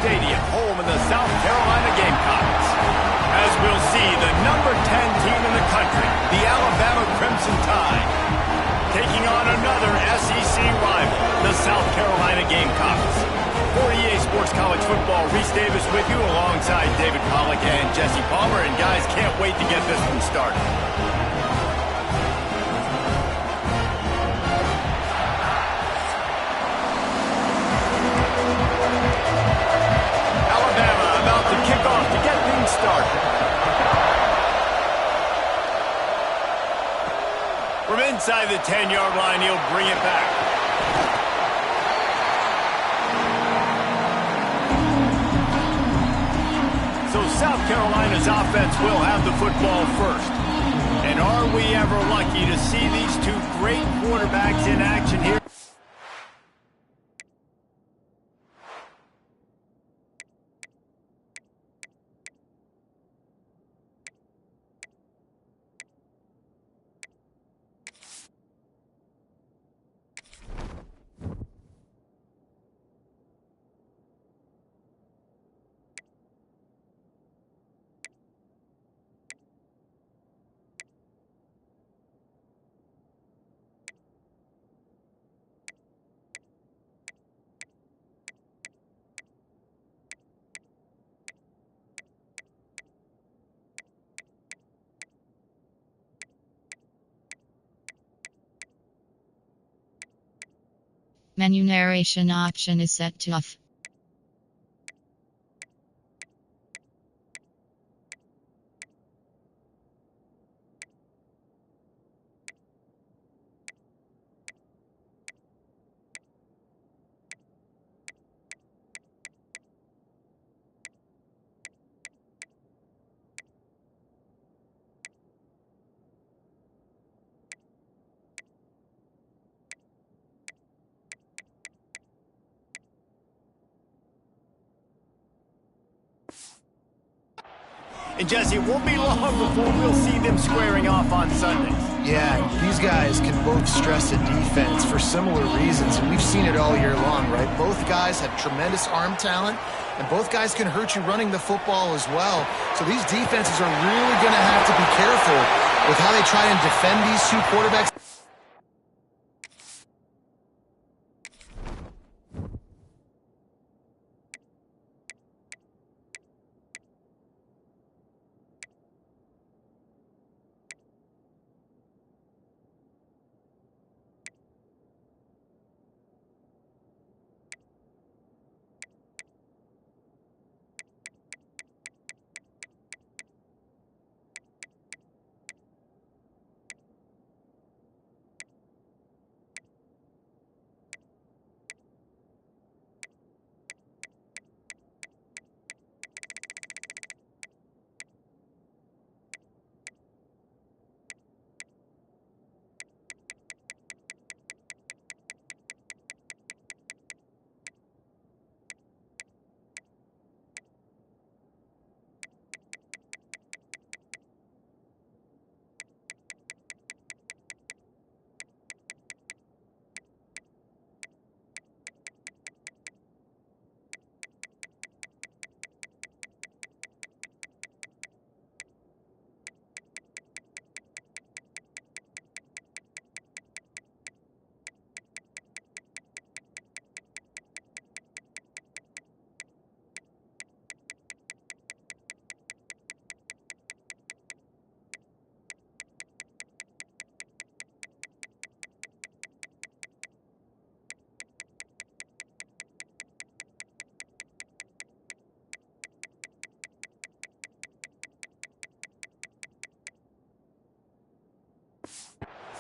Stadium, home of the South Carolina Gamecocks. As we'll see, the number 10 team in the country, the Alabama Crimson Tide, taking on another SEC rival, the South Carolina Gamecocks. For EA Sports College Football, Reese Davis with you alongside David Pollack and Jesse Palmer. And guys, can't wait to get this one started. Alabama about to kick off to get things started. From inside the 10-yard line, he'll bring it back. So South Carolina's offense will have the football first. And are we ever lucky to see these two great quarterbacks in action here? Menu narration option is set to off. And Jesse, it won't be long before we'll see them squaring off on Sundays. Yeah, these guys can both stress a defense for similar reasons, and we've seen it all year long, right? Both guys have tremendous arm talent, and both guys can hurt you running the football as well. So these defenses are really going to have to be careful with how they try and defend these two quarterbacks.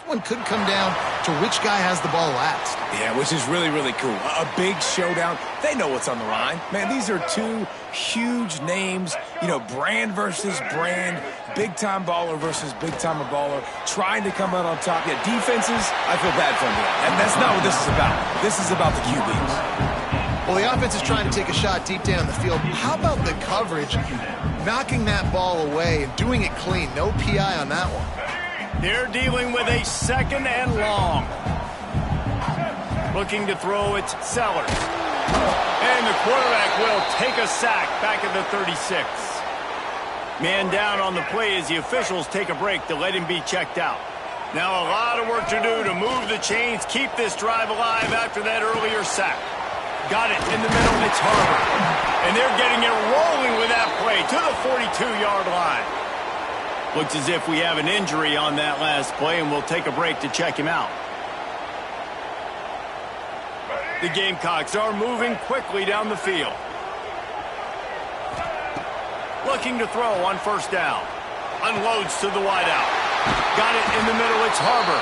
One could come down to which guy has the ball last. Yeah, which is really, really cool. A big showdown. They know what's on the line. Man, these are two huge names, you know, brand versus brand, big-time baller versus big-time baller, trying to come out on top. Yeah, defenses, I feel bad for them. And that's not what this is about. This is about the QBs. Well, the offense is trying to take a shot deep down the field. How about the coverage? Knocking that ball away and doing it clean. No PI on that one. They're dealing with a second and long. Looking to throw, it's Sellers. And the quarterback will take a sack back at the 36. Man down on the play as the officials take a break to let him be checked out. Now a lot of work to do to move the chains, keep this drive alive after that earlier sack. Got it in the middle, it's Harbor. And they're getting it rolling with that play to the 42-yard line. Looks as if we have an injury on that last play, and we'll take a break to check him out. The Gamecocks are moving quickly down the field. Looking to throw on first down. Unloads to the wideout. Got it in the middle, it's Harbor.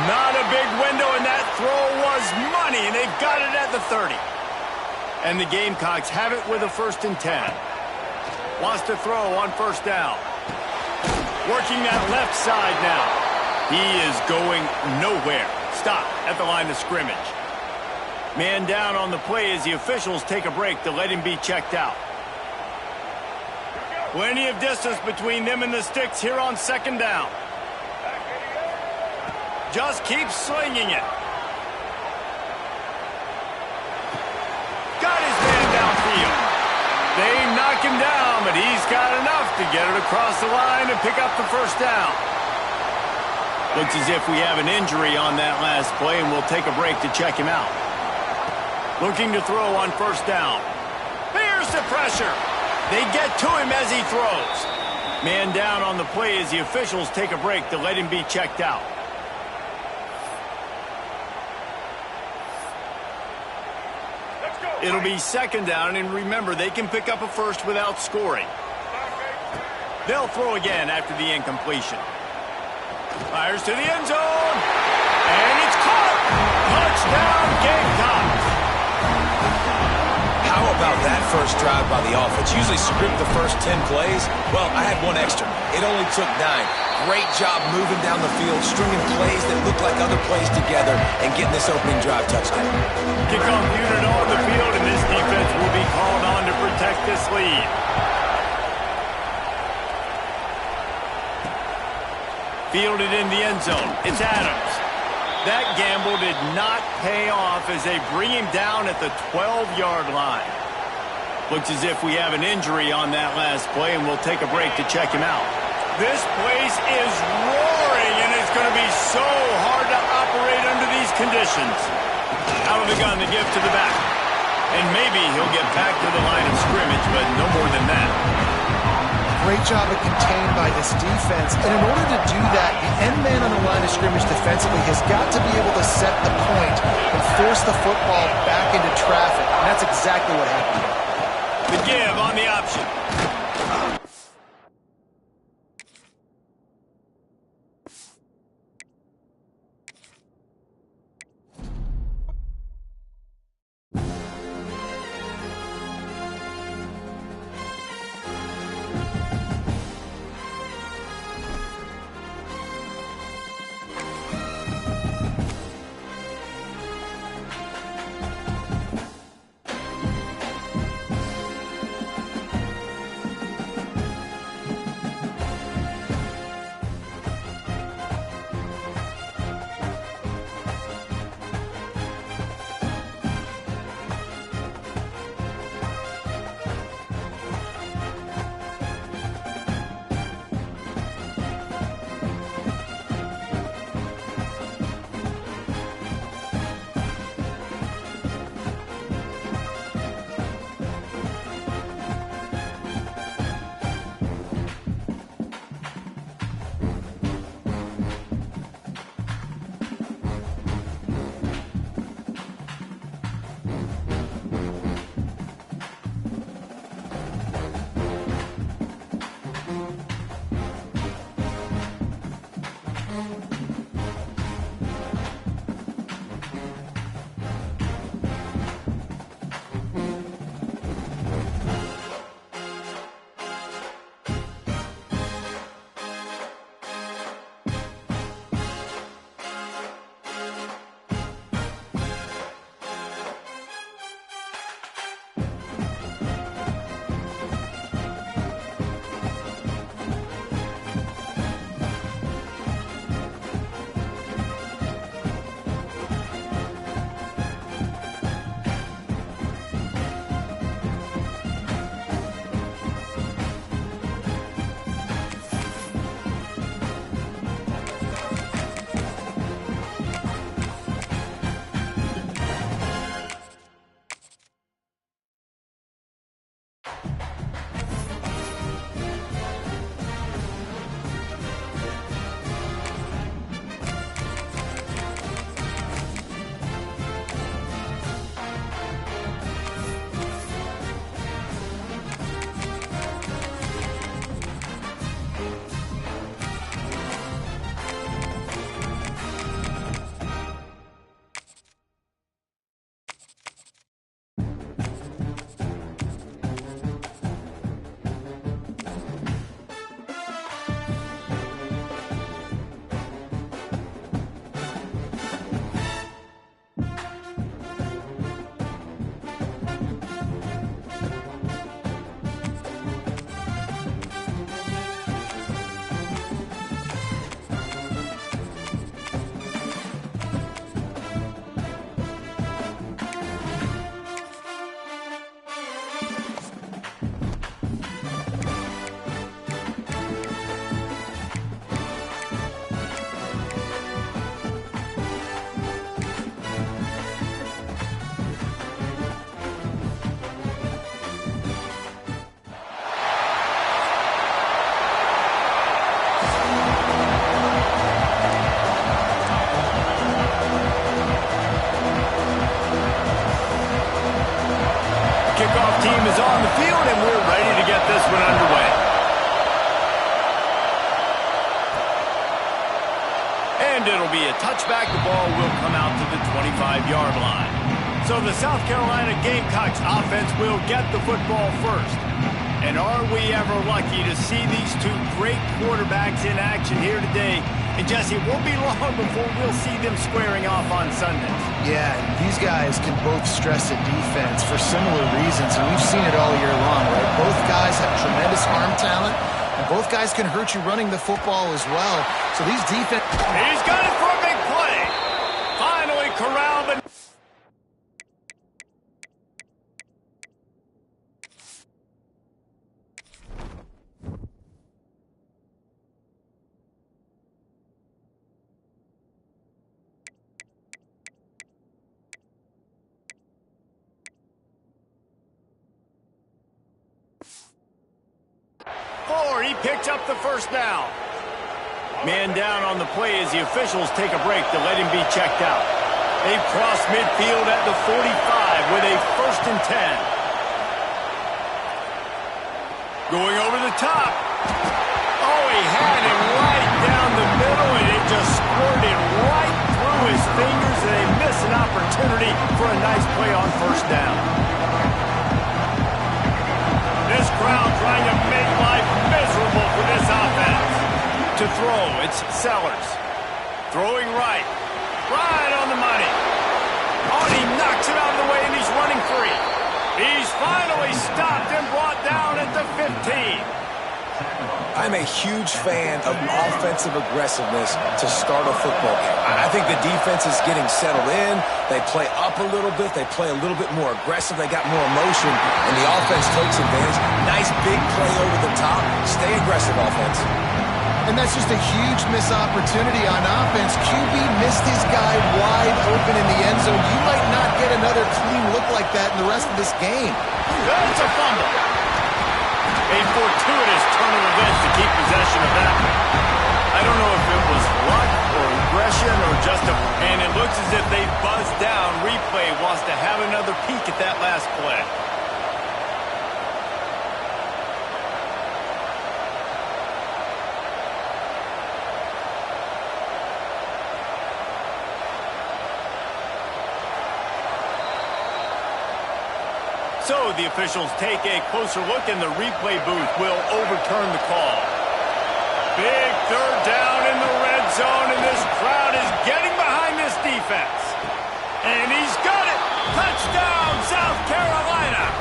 Not a big window, and that throw was money, and they've got it at the 30. And the Gamecocks have it with a 1st and 10. Wants to throw on first down. Working that left side now. He is going nowhere. Stop at the line of scrimmage. Man down on the play as the officials take a break to let him be checked out. Plenty of distance between them and the sticks here on 2nd down. Just keeps slinging it. Got his man downfield. They knock him down, but he's got enough to get it across the line and pick up the 1st down. Looks as if we have an injury on that last play, and we'll take a break to check him out. Looking to throw on first down. Here's the pressure. They get to him as he throws. Man down on the play as the officials take a break to let him be checked out. It'll be 2nd down, and remember, they can pick up a 1st without scoring. They'll throw again after the incompletion. Fires to the end zone, and it's caught! Touchdown, Gamecocks! How about that first drive by the offense? Usually script the first 10 plays. Well, I had one extra. It only took 9. Great job moving down the field, stringing plays that look like other plays together, and getting this opening drive touchdown. Kickoff unit on the field, and this defense will be called on to protect this lead. Fielded in the end zone. It's Adams. That gamble did not pay off as they bring him down at the 12-yard line. Looks as if we have an injury on that last play, and we'll take a break to check him out. This place is roaring, and it's going to be so hard to operate under these conditions. Out of the gun, the give to the back. And maybe he'll get back to the line of scrimmage, but no more than that. Great job of contained by this defense. And in order to do that, the end man on the line of scrimmage defensively has got to be able to set the point and force the football back into traffic. And that's exactly what happened. The give on the option. is on the field, and we're ready to get this one underway. And it'll be a touchback. The ball will come out to the 25-yard line. So the South Carolina Gamecocks offense will get the football first. And are we ever lucky to see these two great quarterbacks in action here today? And Jesse, it won't be long before we'll see them squaring off on Sundays. Yeah, these guys can both stress a defense for similar reasons, and we've seen it all year long, right? Both guys have tremendous arm talent, and both guys can hurt you running the football as well. So these defense... He's got it for a big play. Finally corralled, but... He picks up the first down. Man down on the play as the officials take a break to let him be checked out. They've crossed midfield at the 45 with a 1st and 10. Going over the top. Oh, he had him right down the middle, and it just squirted right through his fingers, and they miss an opportunity for a nice play on 1st down. This crowd trying to make life miserable for this offense. To throw, it's Sellers. Throwing right. Right on the money. Oh, and he knocks it out of the way, and he's running free. He's finally stopped and brought down at the 15. I'm a huge fan of offensive aggressiveness to start a football game. I think the defense is getting settled in. They play up a little bit. They play a little bit more aggressive. They got more emotion, and the offense takes advantage. Nice big play over the top. Stay aggressive, offense. And that's just a huge missed opportunity on offense. QB missed his guy wide open in the end zone. You might not get another clean look like that in the rest of this game. That's a fumble. A fortuitous turn of events to keep possession of that one. I don't know if it was luck or aggression or just a... And it looks as if they buzzed down. Replay wants to have another peek at that last play. So the officials take a closer look, and the replay booth will overturn the call. Big 3rd down in the red zone, and this crowd is getting behind this defense. And he's got it! Touchdown, South Carolina!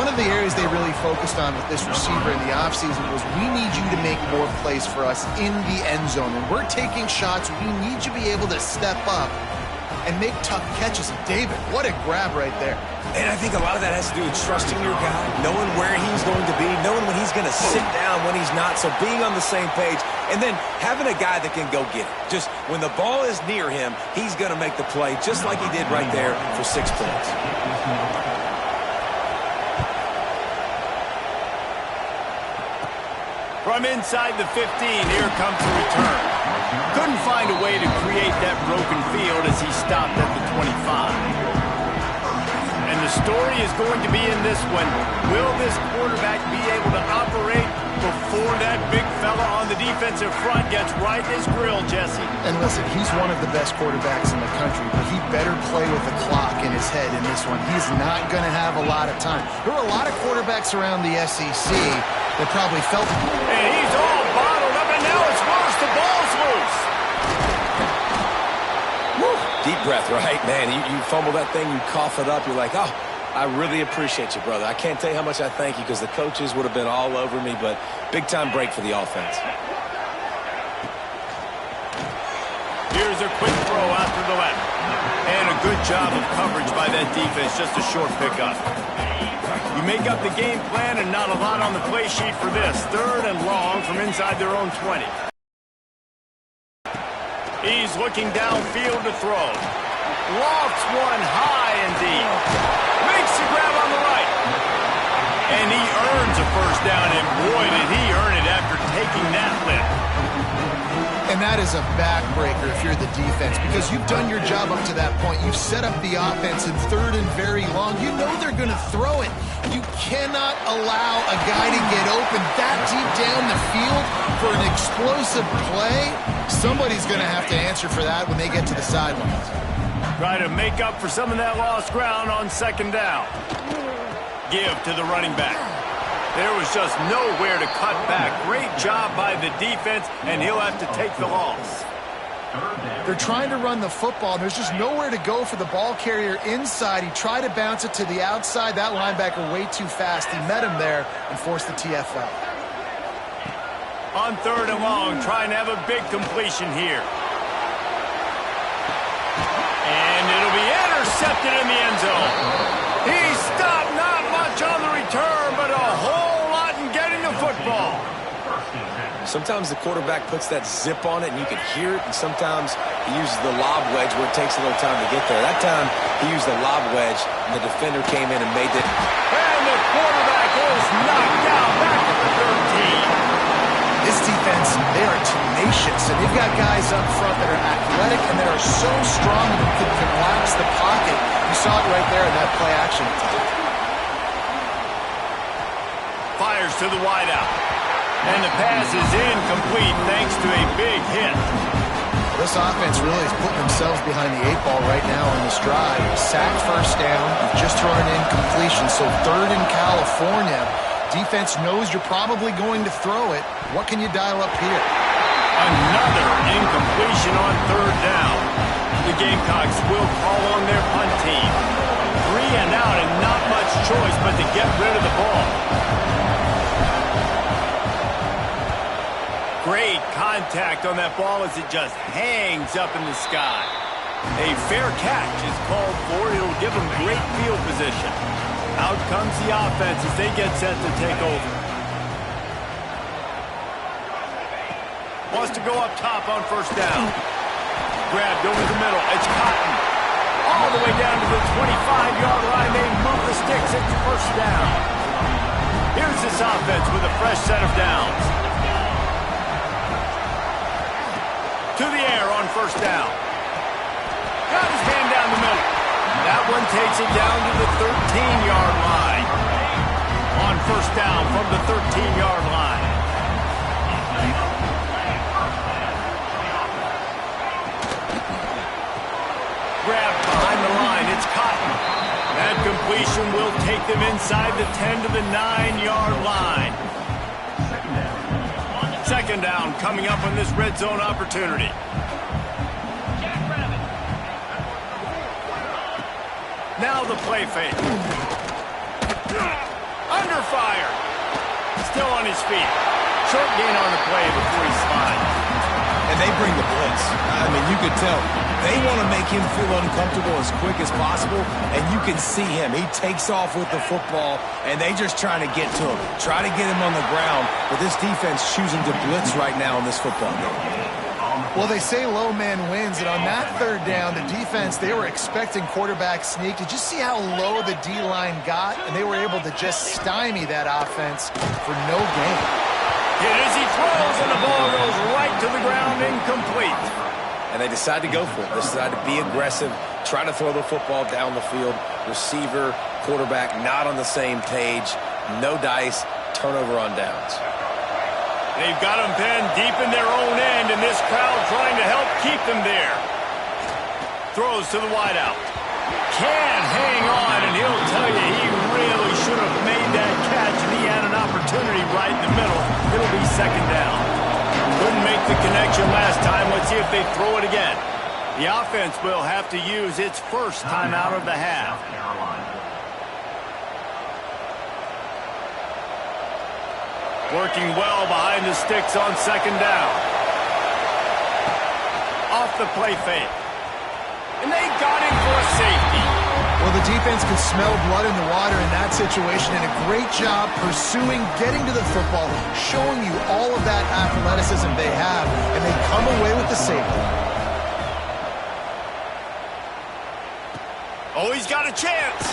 One of the areas they really focused on with this receiver in the offseason was we need you to make more plays for us in the end zone. When we're taking shots, we need you to be able to step up and make tough catches. And David, what a grab right there. And I think a lot of that has to do with trusting your guy, knowing where he's going to be, knowing when he's going to sit down, when he's not. So being on the same page, and then having a guy that can go get it. Just when the ball is near him, he's going to make the play, just like he did right there for 6 points. From inside the 15, here comes the return. Couldn't find a way to create that broken field as he stopped at the 25. And the story is going to be in this one. Will this quarterback be able to operate before that big fella on the defensive front gets right in his grill, Jesse? And listen, he's one of the best quarterbacks in the country, but he better play with the clock in his head in this one. He's not going to have a lot of time. There are a lot of quarterbacks around the SEC that probably felt... And he's all bottled up, and now it's worse. The ball's loose. Woo. Deep breath, right? Man, you fumble that thing, you cough it up, you're like, oh, I really appreciate you, brother. I can't tell you how much I thank you because the coaches would have been all over me, but big-time break for the offense. Here's a quick throw out to the left. And a good job of coverage by that defense, just a short pickup. You make up the game plan and not a lot on the play sheet for this. 3rd and long from inside their own 20. He's looking downfield to throw. Lofts one high and deep. Makes the grab on the right. And he earns a 1st down, and boy, did he earn it after taking that lift. And that is a backbreaker if you're the defense, because you've done your job up to that point. You've set up the offense in 3rd and very long. You know they're going to throw it. You cannot allow a guy to get open that deep down the field for an explosive play. Somebody's going to have to answer for that when they get to the sidelines. Try to make up for some of that lost ground on 2nd down. Give to the running back. There was just nowhere to cut back. Great job by the defense, and he'll have to take the loss. They're trying to run the football. There's just nowhere to go for the ball carrier inside. He tried to bounce it to the outside. That linebacker way too fast. He met him there and forced the TFL. On 3rd and long, trying to have a big completion here. And it'll be intercepted in the end zone. He stopped, not much on the return, but a whole lot in getting the football. Sometimes the quarterback puts that zip on it and you can hear it, and sometimes he uses the lob wedge where it takes a little time to get there. That time he used the lob wedge and the defender came in and made it. And the quarterback is knocked out back at the 13. This defense, they are tenacious, and they've got guys up front that are athletic and that are so strong that can collapse the pocket. You saw it right there in that play action attack. Fires to the wideout. And the pass is incomplete thanks to a big hit. This offense really is putting themselves behind the 8 ball right now on this drive. Sack 1st down. You've just thrown an incompletion. So 3rd in California. Defense knows you're probably going to throw it. What can you dial up here? Another incompletion on 3rd down. The Gamecocks will call on their punt team. 3 and out and not much choice but to get rid of the ball. Great contact on that ball as it just hangs up in the sky. A fair catch is called for. It'll give them great field position. Out comes the offense as they get set to take over. Wants to go up top on 1st down. Grabbed over the middle. It's Cotton. All the way down to the 25-yard line. They move the sticks. It's 1st down. Here's this offense with a fresh set of downs. To the air on 1st down. Got his hand down the middle. That one takes it down to the 13-yard line. On 1st down from the 13-yard line. Grabbed behind the line. It's Cotton. That completion will take them inside the 10 to the 9-yard line. 2nd down coming up on this red zone opportunity. Now the play fake. Under fire. Still on his feet. Short gain on the play before he slides. And they bring the blitz. I mean, you could tell. They want to make him feel uncomfortable as quick as possible, and you can see him. He takes off with the football, and they just trying to get to him. Try to get him on the ground, but this defense choosing to blitz right now in this football game. Well, they say low man wins, and on that 3rd down, the defense, they were expecting quarterback sneak. Did you see how low the D-line got? And they were able to just stymie that offense for no gain. Hit as he throws, and the ball goes right to the ground, incomplete. And they decide to go for it. They decide to be aggressive, try to throw the football down the field. Receiver, quarterback, not on the same page. No dice, turnover on downs. They've got them pinned deep in their own end, and this crowd trying to help keep them there. Throws to the wideout. Can't hang on, and he'll tell you he really should have made that catch, and he had an opportunity right in the middle. It'll be 2nd down. Couldn't make the connection last time. Let's see if they throw it again. The offense will have to use its 1st timeout of the half. Working well behind the sticks on 2nd down. Off the play fake. And they got him for a safety. Well, the defense could smell blood in the water in that situation, and a great job pursuing, getting to the football, showing you all of that athleticism they have, and they come away with the safety. Oh, he's got a chance.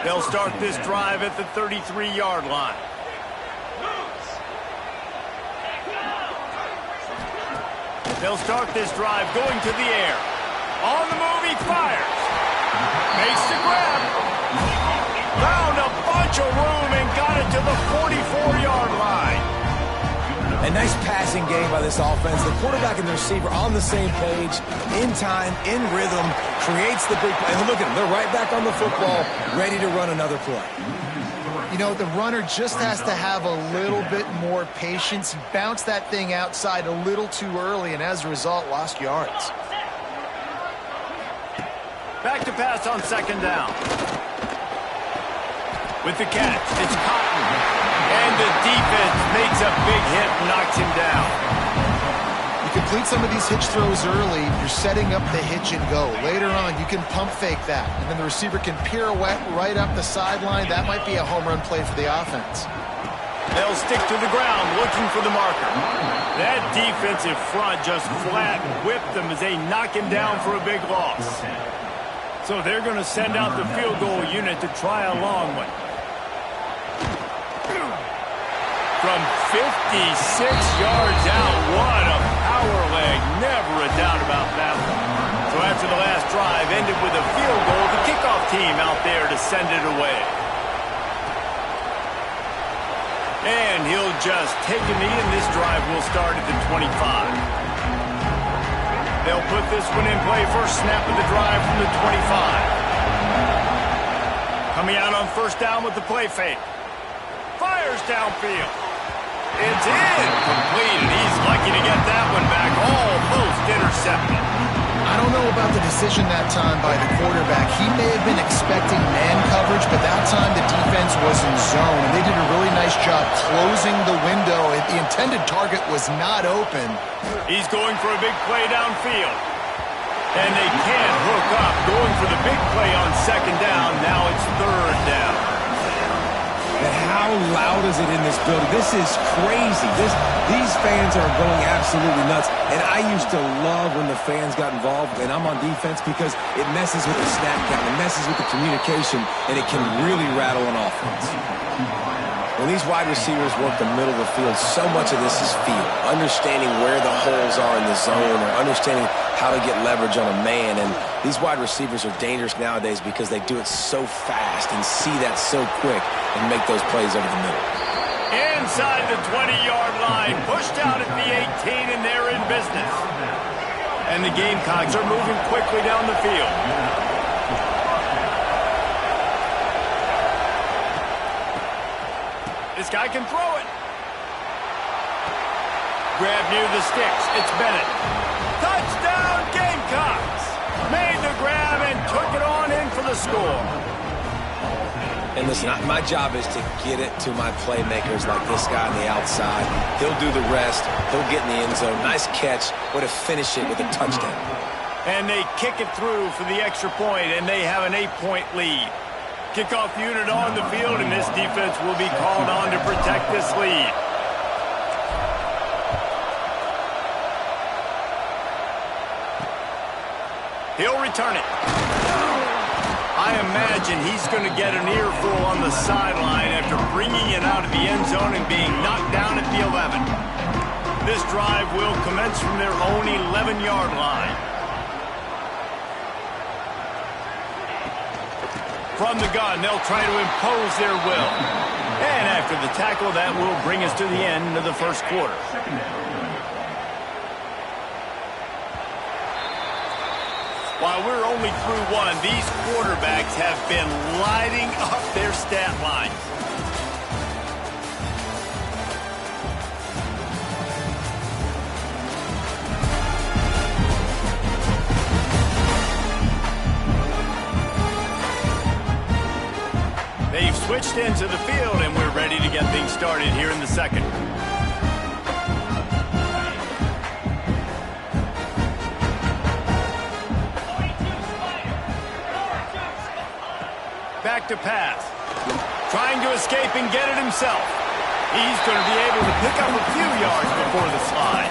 They'll start this drive at the 33-yard line. They'll start this drive going to the air. On the move, he fires. Makes the grab. Found a bunch of room and got it to the 44-yard line. A nice passing game by this offense. The quarterback and the receiver on the same page, in time, in rhythm, creates the big play. And look at them. They're right back on the football, ready to run another play. You know, the runner just has to have a little bit more patience. He bounced that thing outside a little too early, and as a result, lost yards. Back to pass on second down. With the catch, it's Cotton. And the defense makes a big hit and knocks him down. You complete some of these hitch throws early, you're setting up the hitch and go. Later on, you can pump fake that, and then the receiver can pirouette right up the sideline. That might be a home run play for the offense. They'll stick to the ground looking for the marker. That defensive front just flat whipped them as they knock him down for a big loss. So they're going to send out the field goal unit to try a long one. From 56 yards out, what a power leg. Never a doubt about that one. So after the last drive ended with a field goal, the kickoff team out there to send it away. And he'll just take a knee, and this drive will start at the 25. They'll put this one in play. First snap of the drive from the 25. Coming out on first down with the play fake. Fires downfield. It's in. Complete, and he's lucky to get that one back. Almost intercepted. I don't know about the decision that time by the quarterback. He may have been expecting man coverage, but that time the defense was in zone, and they did a really nice job closing the window. The intended target was not open. He's going for a big play downfield. And they can't hook up. Going for the big play on second down. Now it's third down. And how loud is it in this building? This is crazy. These fans are going absolutely nuts. And I used to love when the fans got involved, and I'm on defense, because it messes with the snap count, it messes with the communication, and it can really rattle an offense. When these wide receivers work the middle of the field, so much of this is feel. Understanding where the holes are in the zone, or understanding how to get leverage on a man. And these wide receivers are dangerous nowadays because they do it so fast and see that so quick and make those plays over the middle. Inside the 20-yard line, pushed out at the 18, and they're in business. And the Gamecocks are moving quickly down the field. This guy can throw it. Grab near the sticks. It's Bennett. Touchdown, Gamecocks! Made the grab and took it on in for the score. And listen, my job is to get it to my playmakers like this guy on the outside. He'll do the rest. He'll get in the end zone. Nice catch. Way to finish it with a touchdown. And they kick it through for the extra point, and they have an 8-point lead. Kickoff unit on the field, and this defense will be called on to protect this lead. He'll return it. I imagine he's going to get an earful on the sideline after bringing it out of the end zone and being knocked down at the 11. This drive will commence from their own 11-yard line. From the gun, they'll try to impose their will. And after the tackle, that will bring us to the end of the first quarter. While we're only through one, these quarterbacks have been lighting up their stat lines. They've switched into the field, and we're ready to get things started here in the second. Back to pass. Trying to escape and get it himself. He's going to be able to pick up a few yards before the slide.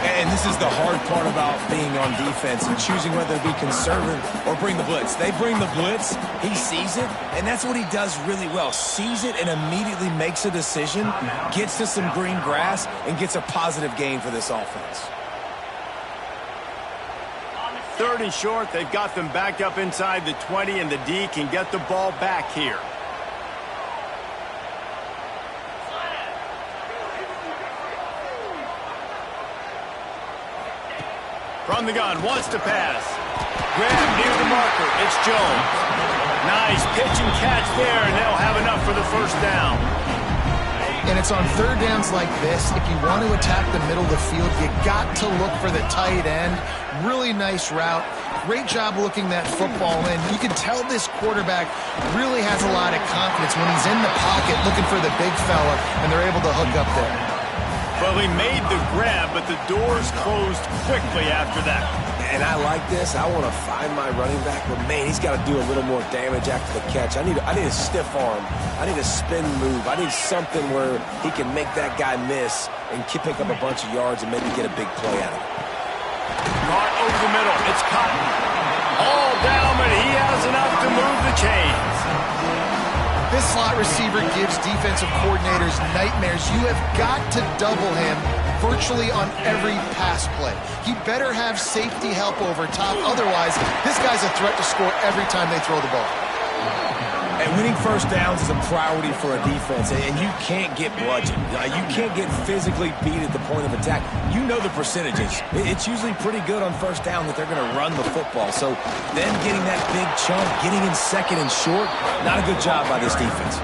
And this is the hard part about being on defense and choosing whether to be conservative or bring the blitz. They bring the blitz, he sees it, and that's what he does really well. Sees it and immediately makes a decision, gets to some green grass, and gets a positive gain for this offense. 3rd and short, they've got them back up inside the 20, and the D can get the ball back here. From the gun, wants to pass. Grab near the marker. It's Jones. Nice pitch and catch there, and they'll have enough for the 1st down. And it's on 3rd downs like this. If you want to attack the middle of the field, you got to look for the tight end. Really nice route. Great job looking that football in. You can tell this quarterback really has a lot of confidence when he's in the pocket looking for the big fella, and they're able to hook up there. Well, he made the grab, but the doors closed quickly after that. And I like this. I want to find my running back, but man, he's got to do a little more damage after the catch. I need a stiff arm. I need a spin move. I need something where he can make that guy miss and pick up a bunch of yards and maybe get a big play out of it. Caught over the middle. It's Cotton. All down, but he has enough to move the chains. This slot receiver gives defensive coordinators nightmares. You have got to double him virtually on every pass play. He better have safety help over top. Otherwise, this guy's a threat to score every time they throw the ball. And winning 1st downs is a priority for a defense, and you can't get bludgeoned. You can't get physically beat at the point of attack. You know the percentages. It's usually pretty good on 1st down that they're going to run the football. So then getting that big chunk, getting in 2nd and short, not a good job by this defense.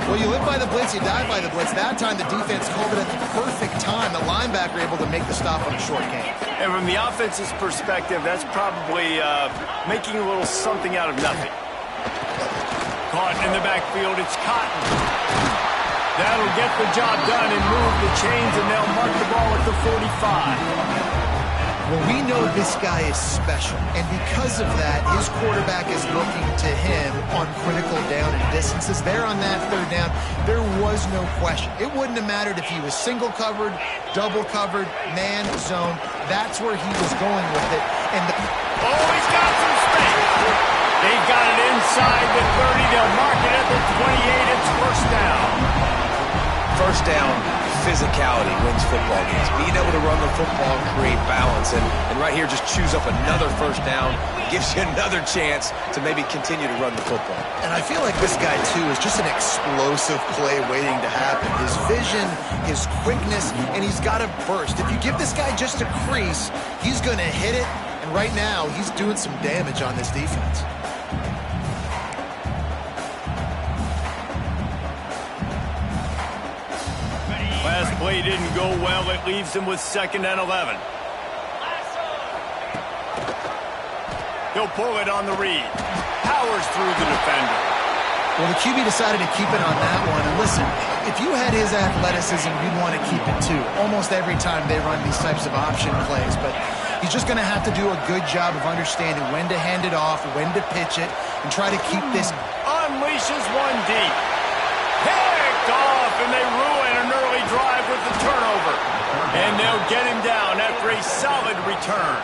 Well, you live by the blitz, you die by the blitz. That time the defense called it at the perfect time. The linebacker able to make the stop on a short game. And from the offense's perspective, that's probably making a little something out of nothing. Caught in the backfield, it's Cotton. That'll get the job done and move the chains, and they'll mark the ball at the 45. Well, we know this guy is special, and because of that, his quarterback is looking to him on critical down and distances. There on that 3rd down, there was no question. It wouldn't have mattered if he was single covered, double covered, man, zone. That's where he was going with it. And he's got some space. They've got it inside the 30. They'll mark it at the 28. It's 1st down. 1st down, physicality wins football games. Being able to run the football and create balance. And right here, just choose up another 1st down. Gives you another chance to maybe continue to run the football. And I feel like this guy, too, is just an explosive play waiting to happen. His vision, his quickness, and he's got a burst. If you give this guy just a crease, he's going to hit it. And right now, he's doing some damage on this defense. Last play didn't go well. It leaves him with 2nd and 11. He'll pull it on the read. Powers through the defender. Well, the QB decided to keep it on that one. And listen, if you had his athleticism, you'd want to keep it too. Almost every time they run these types of option plays. But he's just going to have to do a good job of understanding when to hand it off, when to pitch it, and try to keep this. Unleashes one deep. Picked off, and they ruin an early drive with the turnover. And they'll get him down after a solid return.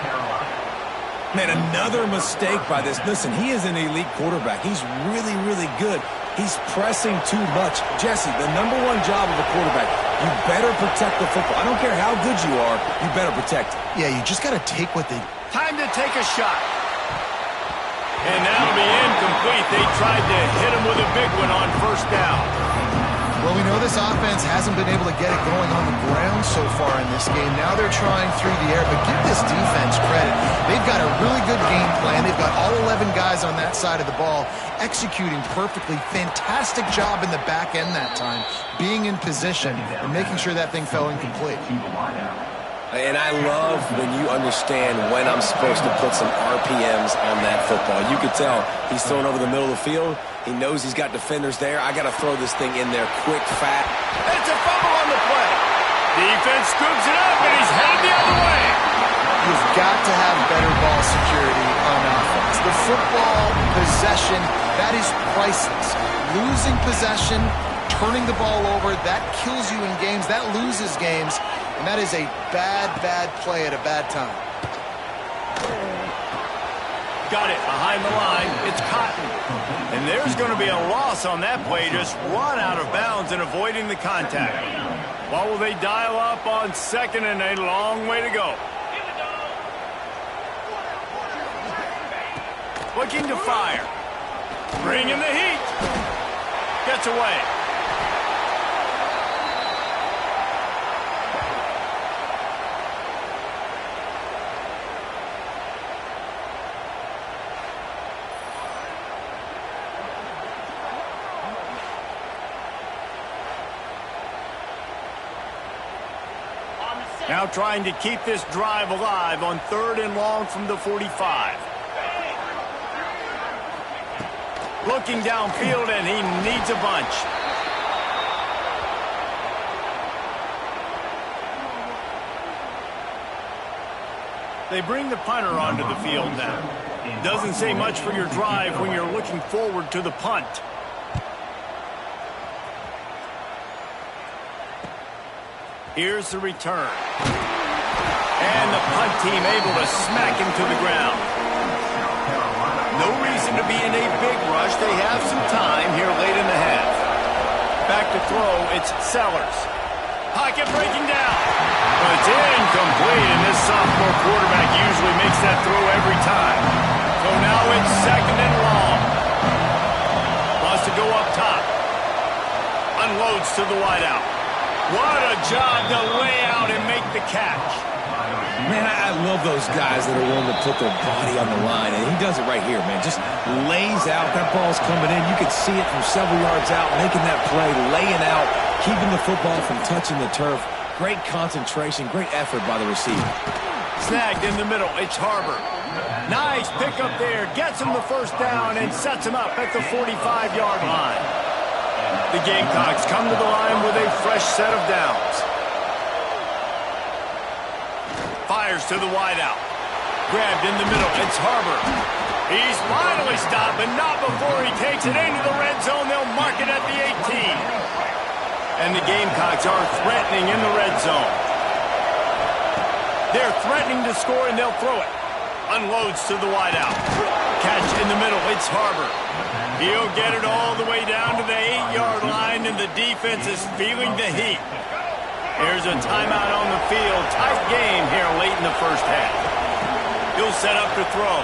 Man, another mistake by this. Listen, he is an elite quarterback. He's really, really good. He's pressing too much. Jesse, the #1 job of a quarterback, you better protect the football. I don't care how good you are, you better protect it. Yeah, you just got to take what they... Time to take a shot. And that'll be incomplete. They tried to hit him with a big one on 1st down. Well, we know this offense hasn't been able to get it going on the ground so far in this game. Now they're trying through the air, but give this defense credit. They've got a really good game plan. They've got all 11 guys on that side of the ball executing perfectly. Fantastic job in the back end that time, being in position and making sure that thing fell incomplete. And I love when you understand when I'm supposed to put some RPMs on that football. You could tell he's throwing over the middle of the field. He knows he's got defenders there. I got to throw this thing in there quick, fat. It's a fumble on the play. Defense scoops it up, and he's headed the other way. You've got to have better ball security on offense. The football possession, that is priceless. Losing possession turning the ball over, that kills you in games, that loses games, and that is a bad, bad play at a bad time. Got it behind the line. It's Cotton. And there's going to be a loss on that play. Just run out of bounds and avoiding the contact. What will they dial up on second and a long way to go? Looking to fire. Bringing the heat. Gets away. Now trying to keep this drive alive on 3rd and long from the 45. Looking downfield, and he needs a bunch. They bring the punter onto the field now. Doesn't say much for your drive when you're looking forward to the punt. Here's the return. And the punt team able to smack him to the ground. No reason to be in a big rush. They have some time here late in the half. Back to throw, it's Sellers. Pocket breaking down. But it's incomplete, and this sophomore quarterback usually makes that throw every time. So now it's 2nd and long. Wants to go up top. Unloads to the wideout. What a job to lay out and make the catch. Man, I love those guys that are willing to put their body on the line, and he does it right here, man. Just lays out. That ball's coming in. You can see it from several yards out, making that play, laying out, keeping the football from touching the turf. Great concentration, great effort by the receiver. Snagged in the middle. It's Harbor. Nice pickup there. Gets him the first down and sets him up at the 45-yard line. The Gamecocks come to the line with a fresh set of downs. Fires to the wideout. Grabbed in the middle. It's Harbor. He's finally stopped, but not before he takes it into the red zone. They'll mark it at the 18. And the Gamecocks are threatening in the red zone. They're threatening to score, and they'll throw it. Unloads to the wideout. Catch in the middle. It's Harbor. He'll get it all the way down to the 8-yard line, and the defense is feeling the heat. Here's a timeout on the field. Tight game here late in the first half. He'll set up to throw.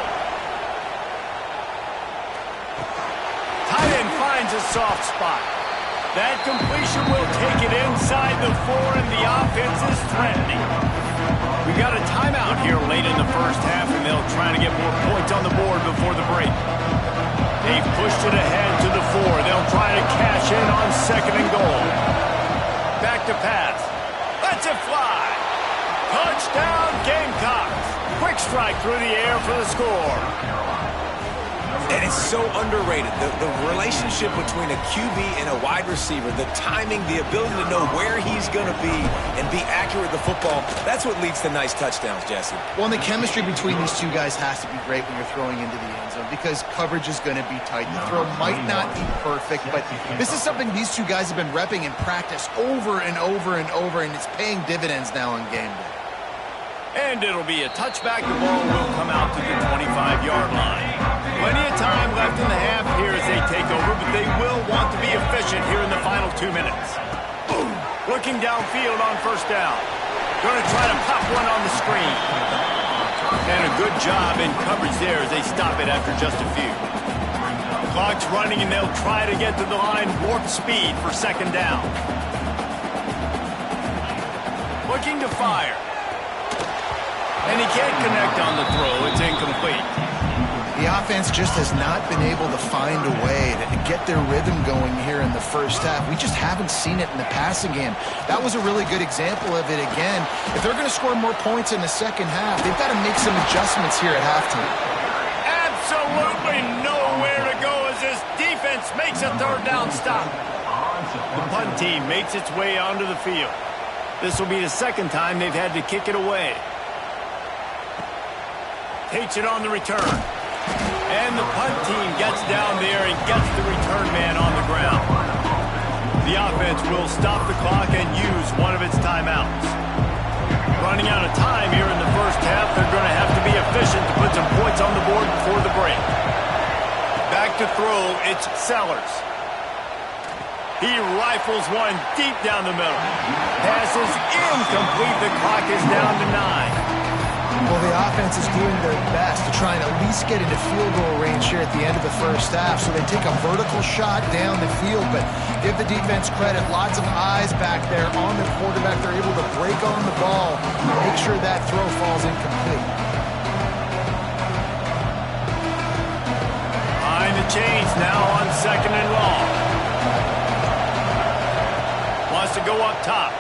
Tight end finds a soft spot. That completion will take it inside the 4, and the offense is threatening. We got a timeout here late in the first half, and they'll try to get more points on the board before the break. They've pushed it ahead to the 4. They'll try to cash in on 2nd and goal. Back to pass. Lets it fly. Touchdown, Gamecocks. Quick strike through the air for the score. And it's so underrated. The relationship between a QB and a wide receiver, the timing, the ability to know where he's going to be and be accurate with the football, that's what leads to nice touchdowns, Jesse. Well, and the chemistry between these two guys has to be great when you're throwing into the end zone because coverage is going to be tight. The throw might not be perfect, but this is something these two guys have been repping in practice over and over and over, and it's paying dividends now on game day. And it'll be a touchback. The ball will come out to the 25-yard line. Plenty of time left in the half here as they take over, but they will want to be efficient here in the final 2 minutes. Boom. Looking downfield on first down. Going to try to pop one on the screen. And a good job in coverage there as they stop it after just a few. Clock's running, and they'll try to get to the line warp speed for 2nd down. Looking to fire. And he can't connect on the throw. It's incomplete. The offense just has not been able to find a way to get their rhythm going here in the first half. We just haven't seen it in the passing game. That was a really good example of it again. If they're going to score more points in the second half, they've got to make some adjustments here at halftime. Absolutely nowhere to go as this defense makes a 3rd down stop. The punt team makes its way onto the field. This will be the 2nd time they've had to kick it away. Takes it on the return. And the punt team gets down there and gets the return man on the ground. The offense will stop the clock and use one of its timeouts. Running out of time here in the first half, they're going to have to be efficient to put some points on the board before the break. Back to throw, it's Sellers. He rifles one deep down the middle. Pass is incomplete. The clock is down to 9. Well, the offense is doing their best to try and at least get into field goal range here at the end of the first half. So they take a vertical shot down the field, but give the defense credit. Lots of eyes back there on the quarterback. They're able to break on the ball, make sure that throw falls incomplete. Behind the chains now on 2nd and long. Wants to go up top.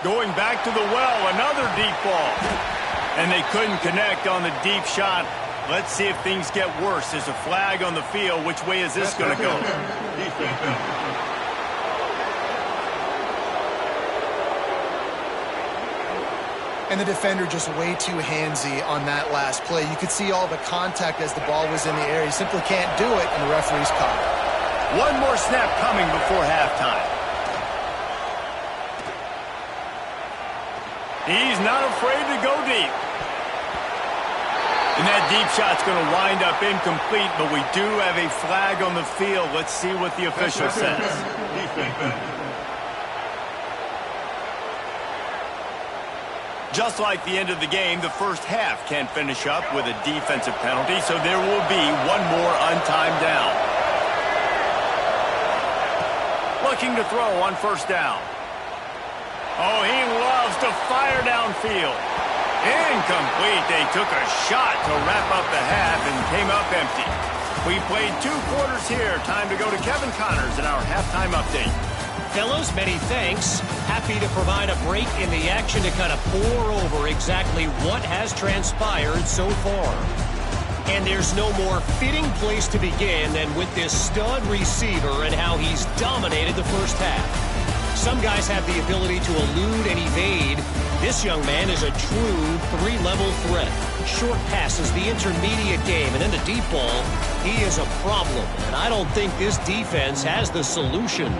Going back to the well, another deep ball. And they couldn't connect on the deep shot. Let's see if things get worse. There's a flag on the field. Which way is this going to go? And the defender just way too handsy on that last play. You could see all the contact as the ball was in the air. He simply can't do it, and the referee's caught it. One more snap coming before halftime. He's not afraid to go deep. And that deep shot's going to wind up incomplete, but we do have a flag on the field. Let's see what the official says. Just like the end of the game, the first half can't finish up with a defensive penalty, so there will be one more untimed down. Looking to throw on first down. Oh, he loves to fire downfield. Incomplete. They took a shot to wrap up the half and came up empty. We played 2 quarters here. Time to go to Kevin Connors in our halftime update. Fellows, many thanks. Happy to provide a break in the action to kind of pour over exactly what has transpired so far. And there's no more fitting place to begin than with this stud receiver and how he's dominated the first half. Some guys have the ability to elude and evade. This young man is a true 3-level threat. Short passes, the intermediate game, and then the deep ball. He is a problem, and I don't think this defense has the solution.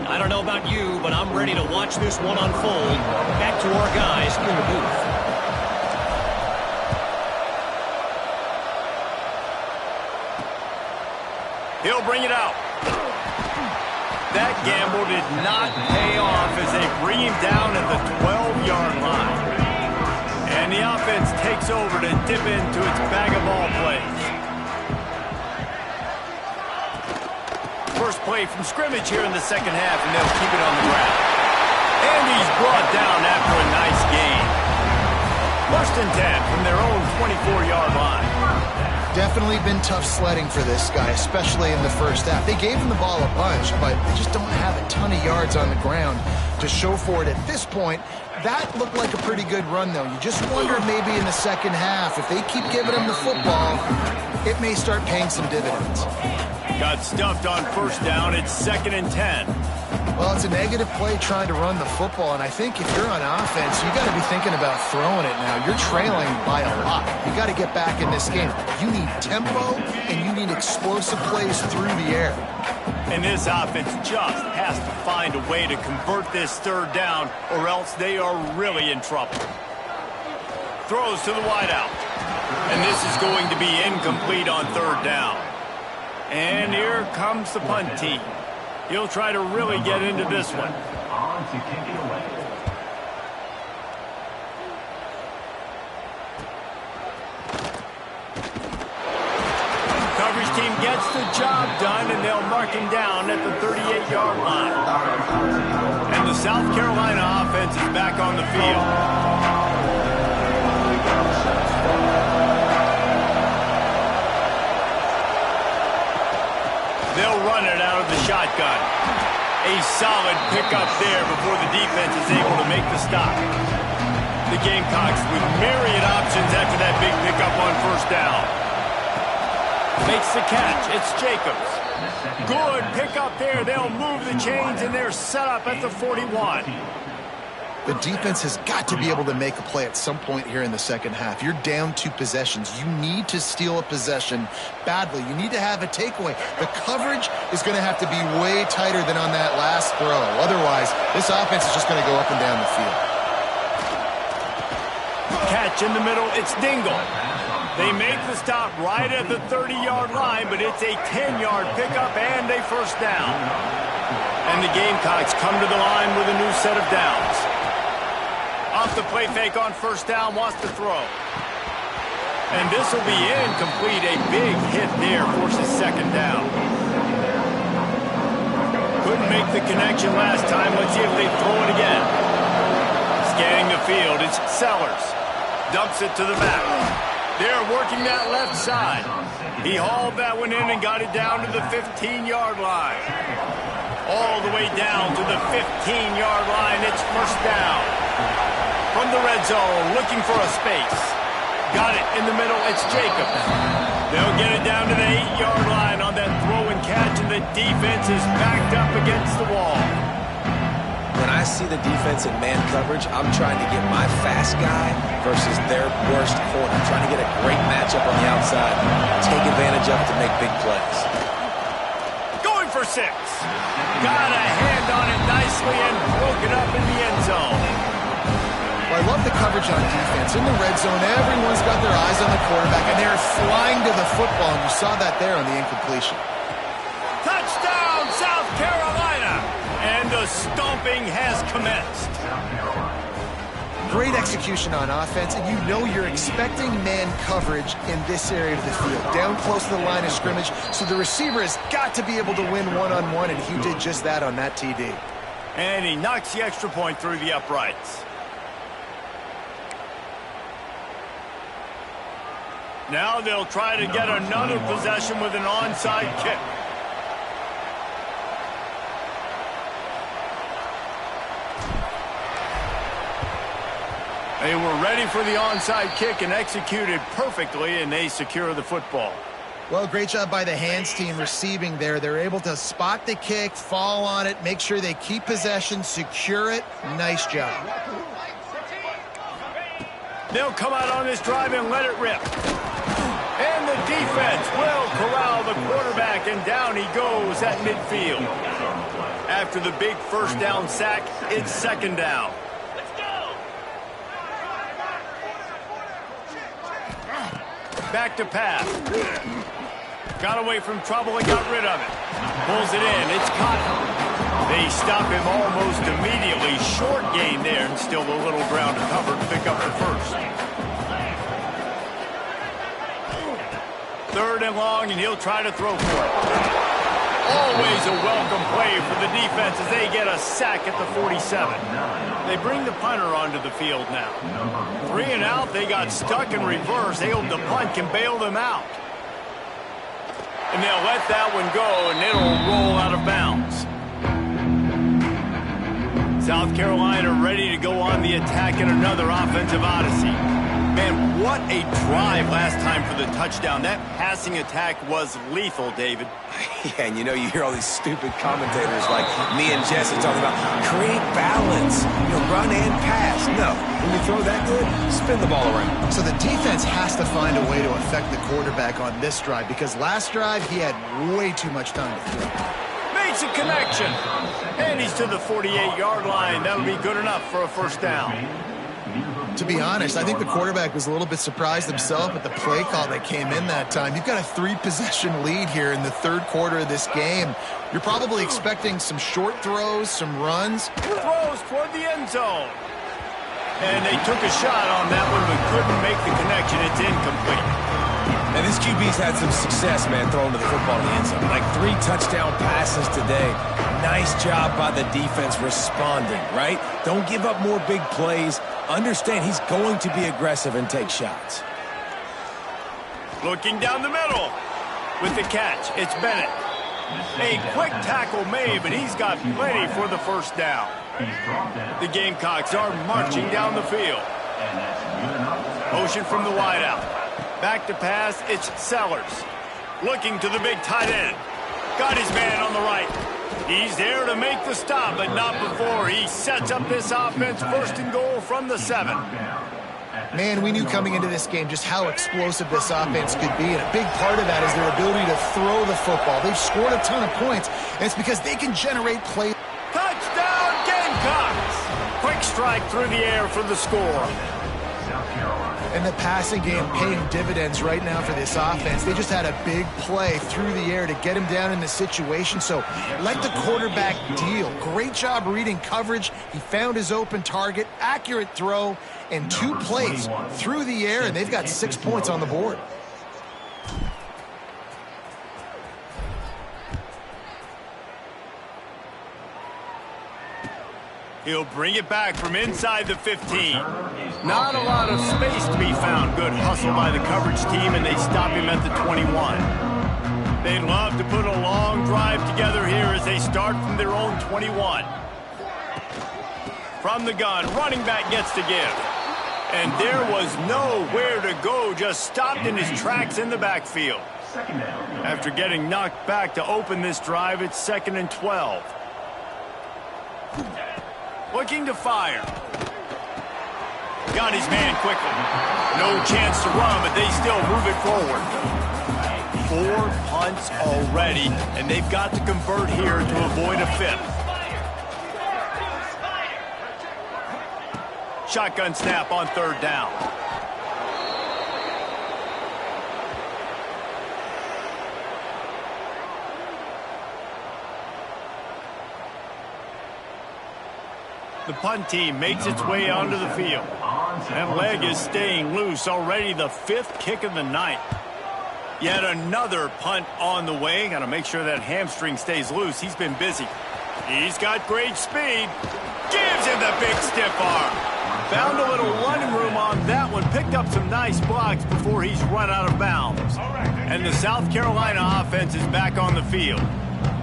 I don't know about you, but I'm ready to watch this one unfold. Back to our guys in the booth. He'll bring it out. That gamble did not pay off as they bring him down at the 12-yard line. And the offense takes over to dip into its bag of ball plays. First play from scrimmage here in the second half, and they'll keep it on the ground. And he's brought down after a nice gain. 1st and 10 from their own 24-yard line. Definitely been tough sledding for this guy, especially in the first half. They gave him the ball a bunch, but they just don't have a ton of yards on the ground to show for it at this point. That looked like a pretty good run, though. You just wonder maybe in the second half, if they keep giving him the football, it may start paying some dividends. Got stuffed on first down. It's 2nd and 10. Well, it's a negative play trying to run the football, and I think if you're on offense, you got to be thinking about throwing it now. You're trailing by a lot. You got to get back in this game. You need tempo, and you need explosive plays through the air. And this offense just has to find a way to convert this 3rd down, or else they are really in trouble. Throws to the wideout. And this is going to be incomplete on 3rd down. And here comes the punt team. He'll try to really get into this one. Coverage team gets the job done, and they'll mark him down at the 38-yard line. And the South Carolina offense is back on the field. They'll run it out of the shotgun. A solid pickup there before the defense is able to make the stop. The Gamecocks with myriad options after that big pickup on first down. Makes the catch. It's Jacobs. Good pickup there. They'll move the chains, and they're set up at the 41. The defense has got to be able to make a play at some point here in the second half. You're down 2 possessions. You need to steal a possession badly. You need to have a takeaway. The coverage is going to have to be way tighter than on that last throw. Otherwise, this offense is just going to go up and down the field. Catch in the middle, it's Dingle. They make the stop right at the 30-yard line, but it's a 10-yard pickup and a first down. And the Gamecocks come to the line with a new set of downs. Off the play fake on first down, wants to throw. And this will be incomplete. A big hit there forces second down. Couldn't make the connection last time. Let's see if they throw it again. Scanning the field, it's Sellers. Dumps it to the back. They're working that left side. He hauled that one in and got it down to the 15-yard line. All the way down to the 15-yard line. It's first down. From the red zone, looking for a space. Got it in the middle. It's Jacobs. They'll get it down to the 8-yard line on that throw and catch, and the defense is backed up against the wall. When I see the defense in man coverage, I'm trying to get my fast guy versus their worst corner. I'm trying to get a great matchup on the outside, take advantage of it to make big plays. Going for 6. Got a hand on it nicely and broke it up in the end zone. Well, I love the coverage on defense. In the red zone, everyone's got their eyes on the quarterback, and they're flying to the football, and you saw that there on the incompletion. Touchdown, South Carolina! And the stomping has commenced. Great execution on offense, and you know you're expecting man coverage in this area of the field, down close to the line of scrimmage, so the receiver has got to be able to win one-on-one, and he did just that on that TD. And he knocks the extra point through the uprights. Now they'll try to get another possession with an onside kick. They were ready for the onside kick and executed perfectly, and they secure the football. Well, great job by the hands team receiving there. They're able to spot the kick, fall on it, make sure they keep possession, secure it. Nice job. They'll come out on this drive and let it rip. And the defense will corral the quarterback, and down he goes at midfield. After the big first down sack, it's second down. Back to pass. Got away from trouble and got rid of it. Pulls it in. It's caught. They stop him almost immediately. Short gain there, and still a little ground to cover to pick up the first. Third and long, and he'll try to throw for it. Always a welcome play for the defense as they get a sack at the 47. They bring the punter onto the field now. 3 and out, they got stuck in reverse. They hope the punt can bail them out. And they'll let that one go, and it'll roll out of bounds. South Carolina ready to go on the attack in another offensive odyssey. Man, what a drive last time for the touchdown. That passing attack was lethal, David. Yeah, and you know, you hear all these stupid commentators like me and Jesse talking about create balance, run and pass. No, when you throw that good, spin the ball around. So the defense has to find a way to affect the quarterback on this drive, because last drive he had way too much time to throw. Makes a connection. And he's to the 48-yard line. That'll be good enough for a first down. To be honest, I think the quarterback was a little bit surprised himself at the play call that came in that time. You've got a 3-possession lead here in the third quarter of this game. You're probably expecting some short throws, some runs. Throws toward the end zone. And they took a shot on that one, but couldn't make the connection. It's incomplete. And this QB's had some success, man, throwing to the football in the end zone. Like 3 touchdown passes today. Nice job by the defense responding, right? Don't give up more big plays. Understand he's going to be aggressive and take shots. Looking down the middle with the catch. It's Bennett. A quick tackle made, but he's got plenty for the first down. The Gamecocks are marching down the field. Motion from the wideout. Back to pass, it's Sellers. Looking to the big tight end. Got his man on the right. He's there to make the stop, but not before he sets up this offense first and goal from the 7. Man, we knew coming into this game just how explosive this offense could be, and a big part of that is their ability to throw the football. They've scored a ton of points, and it's because they can generate plays. Touchdown, Gamecocks! Quick strike through the air for the score. And the passing game paying dividends right now for this offense. They just had a big play through the air to get him down in the situation. So let the quarterback deal. Great job reading coverage. He found his open target, accurate throw, and 2 plays through the air, and they've got 6 points on the board. He'll bring it back from inside the 15. Not a lot of space to be found. Good hustle by the coverage team, and they stop him at the 21. They'd love to put a long drive together here as they start from their own 21. From the gun, running back gets to give. And there was nowhere to go, just stopped in his tracks in the backfield. After getting knocked back to open this drive, it's 2nd and 12. Looking to fire. Got his man quickly. No chance to run, but they still move it forward. 4 punts already, and they've got to convert here to avoid a 5th. Shotgun snap on 3rd down. The punt team makes its way onto the field. That leg is staying loose. Already the 5th kick of the night. Yet another punt on the way. Got to make sure that hamstring stays loose. He's been busy. He's got great speed. Gives him the big stiff arm. Found a little running room on that one. Picked up some nice blocks before he's run out of bounds. And the South Carolina offense is back on the field.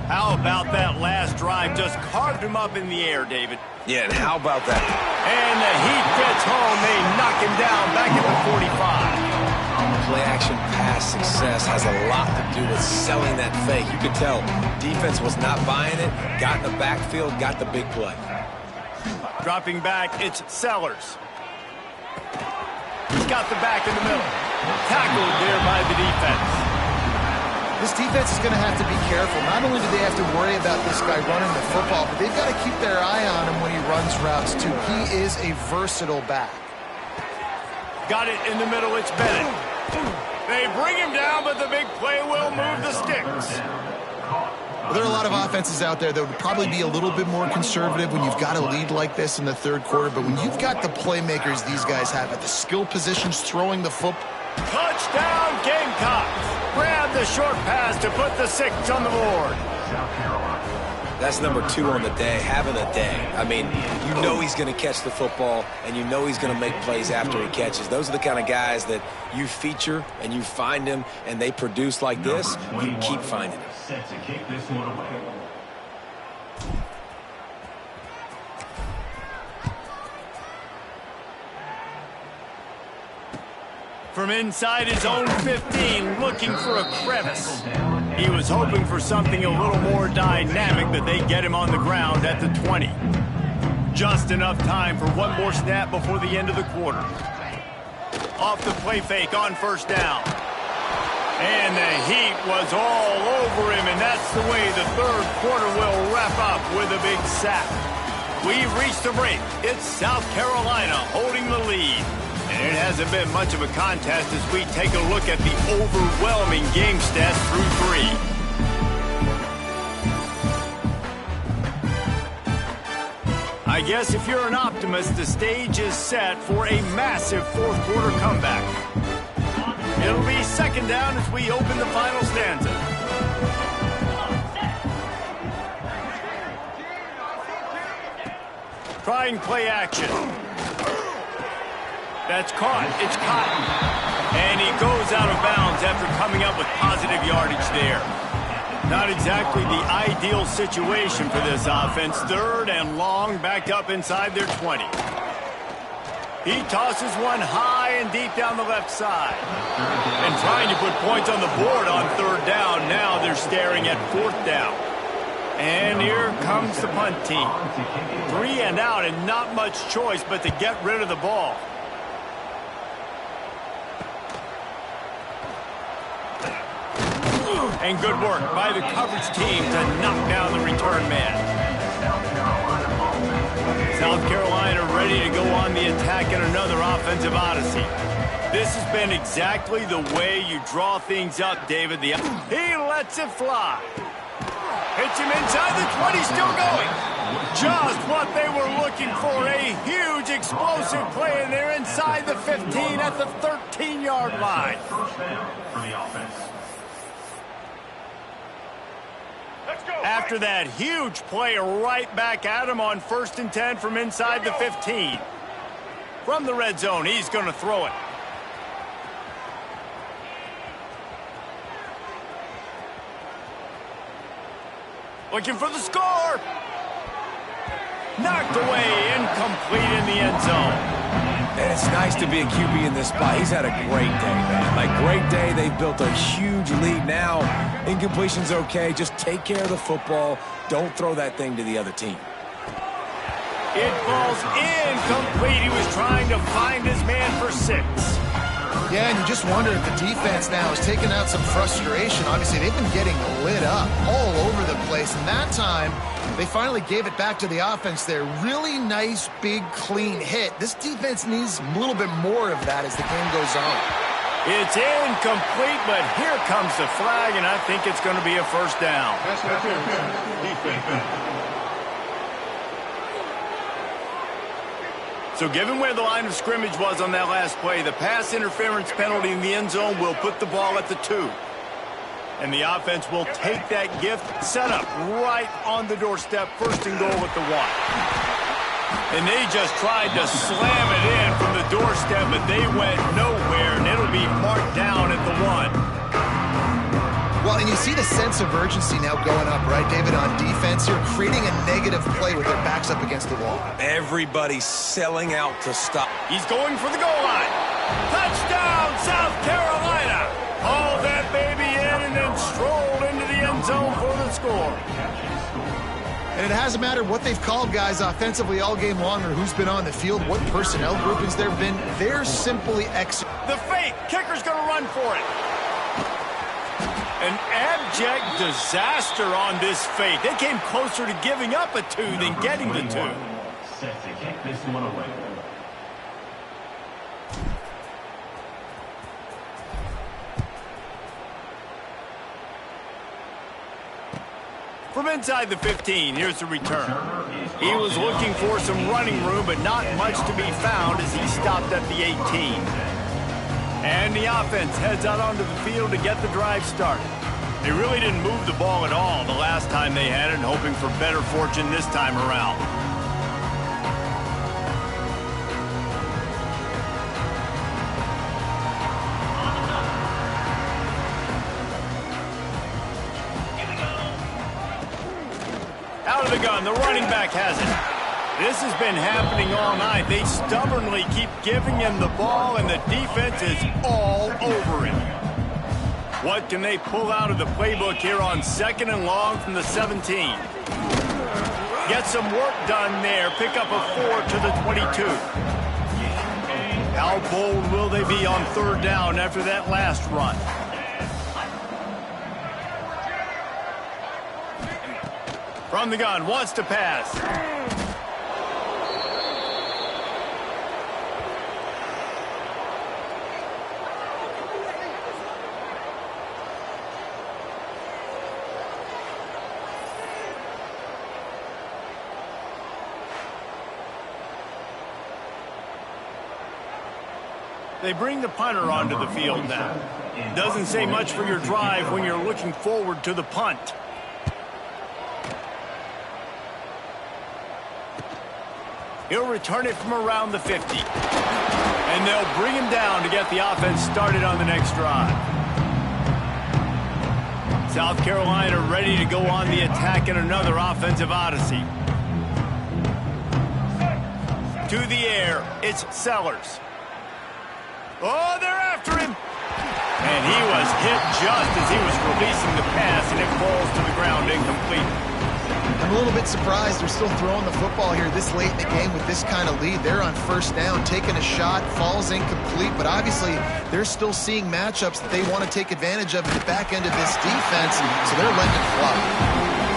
How about that last drive? Just carved him up in the air, David. Yeah, and how about that? And the heat gets home. They knock him down back at the 45. Play-action pass success has a lot to do with selling that fake. You could tell defense was not buying it, got in the backfield, got the big play. Dropping back, it's Sellers. He's got the back in the middle. Tackled there by the defense. This defense is going to have to be careful. Not only do they have to worry about this guy running the football, but they've got to keep their eye on him when he runs routes, too. He is a versatile back. Got it in the middle. It's Bennett. They bring him down, but the big play will move the sticks. Well, there are a lot of offenses out there that would probably be a little bit more conservative when you've got a lead like this in the 3rd quarter, but when you've got the playmakers these guys have at the skill positions throwing the football. Touchdown, Gamecocks. Grab the short pass to put the 6 on the board. That's number 2 on the day, having a day. I mean, you know he's going to catch the football, and you know he's going to make plays after he catches. Those are the kind of guys that you feature, and you find them, and they produce like this. You keep finding them. Set to kick this one away. From inside his own 15, looking for a crevice. He was hoping for something a little more dynamic, but they get him on the ground at the 20. Just enough time for one more snap before the end of the quarter. Off the play fake on 1st down. And the heat was all over him, and that's the way the 3rd quarter will wrap up with a big sack. We've reached the break. It's South Carolina holding the lead. And it hasn't been much of a contest as we take a look at the overwhelming game stats through 3. I guess if you're an optimist, the stage is set for a massive 4th quarter comeback. It'll be 2nd down as we open the final stanza. Trying play action. That's caught. It's Cotton. And he goes out of bounds after coming up with positive yardage there. Not exactly the ideal situation for this offense. 3rd and long, backed up inside their 20. He tosses one high and deep down the left side. And trying to put points on the board on 3rd down. Now they're staring at 4th down. And here comes the punt team. 3 and out and not much choice but to get rid of the ball. And good work by the coverage team to knock down the return man. South Carolina ready to go on the attack in another offensive odyssey. This has been exactly the way you draw things up, David. He lets it fly. Hits him inside the 20, still going. Just what they were looking for, a huge explosive play, and they're inside the 15 at the 13-yard line. After that huge play, right back at him on 1st and 10 from inside the 15. From the red zone, he's going to throw it. Looking for the score. Knocked away, incomplete in the end zone. And it's nice to be a QB in this spot. He's had a great day, man. Like, great day. They've built a huge lead now. Incompletion's okay. Just take care of the football. Don't throw that thing to the other team. It falls incomplete. He was trying to find his man for 6. Yeah, and you just wonder if the defense now is taking out some frustration. Obviously, they've been getting lit up all over the place. And that time, they finally gave it back to the offense there. Really nice, big, clean hit. This defense needs a little bit more of that as the game goes on. It's incomplete, but here comes the flag, and I think it's going to be a first down. So given where the line of scrimmage was on that last play, the pass interference penalty in the end zone will put the ball at the 2. And the offense will take that gift, set up right on the doorstep, 1st and goal at the 1. And they just tried to slam it in from the doorstep, but they went nowhere, and it'll be marked down at the 1. Well, and you see the sense of urgency now going up, right, David, on defense here, creating a negative play with their backs up against the wall. Everybody's selling out to stop. He's going for the goal line. Touchdown, South Carolina. Hauled that baby in and then strolled into the end zone for the score. And it hasn't mattered what they've called guys offensively all game long or who's been on the field, what personnel groupings there have been. They're simply executing. The fake. Kicker's going to run for it. An abject disaster on this fake. They came closer to giving up a 2 than getting the 2. Set to kick this one away. From inside the 15, here's the return. He was looking for some running room, but not much to be found as he stopped at the 18. And the offense heads out onto the field to get the drive started. They really didn't move the ball at all the last time they had it, hoping for better fortune this time around. Out of the gun, the running back has it. This has been happening all night. They stubbornly keep giving him the ball, and the defense is all over him. What can they pull out of the playbook here on 2nd and long from the 17? Get some work done there. Pick up a 4 to the 22. How bold will they be on 3rd down after that last run? From the gun, wants to pass. They bring the punter onto the field now. Doesn't say much for your drive when you're looking forward to the punt. He'll return it from around the 50. And they'll bring him down to get the offense started on the next drive. South Carolina ready to go on the attack in another offensive odyssey. To the air, it's Sellers. Oh, they're after him. And he was hit just as he was releasing the pass, and it falls to the ground incomplete. I'm a little bit surprised they're still throwing the football here this late in the game with this kind of lead. They're on first down, taking a shot, falls incomplete, but obviously they're still seeing matchups that they want to take advantage of at the back end of this defense, so they're letting it fly.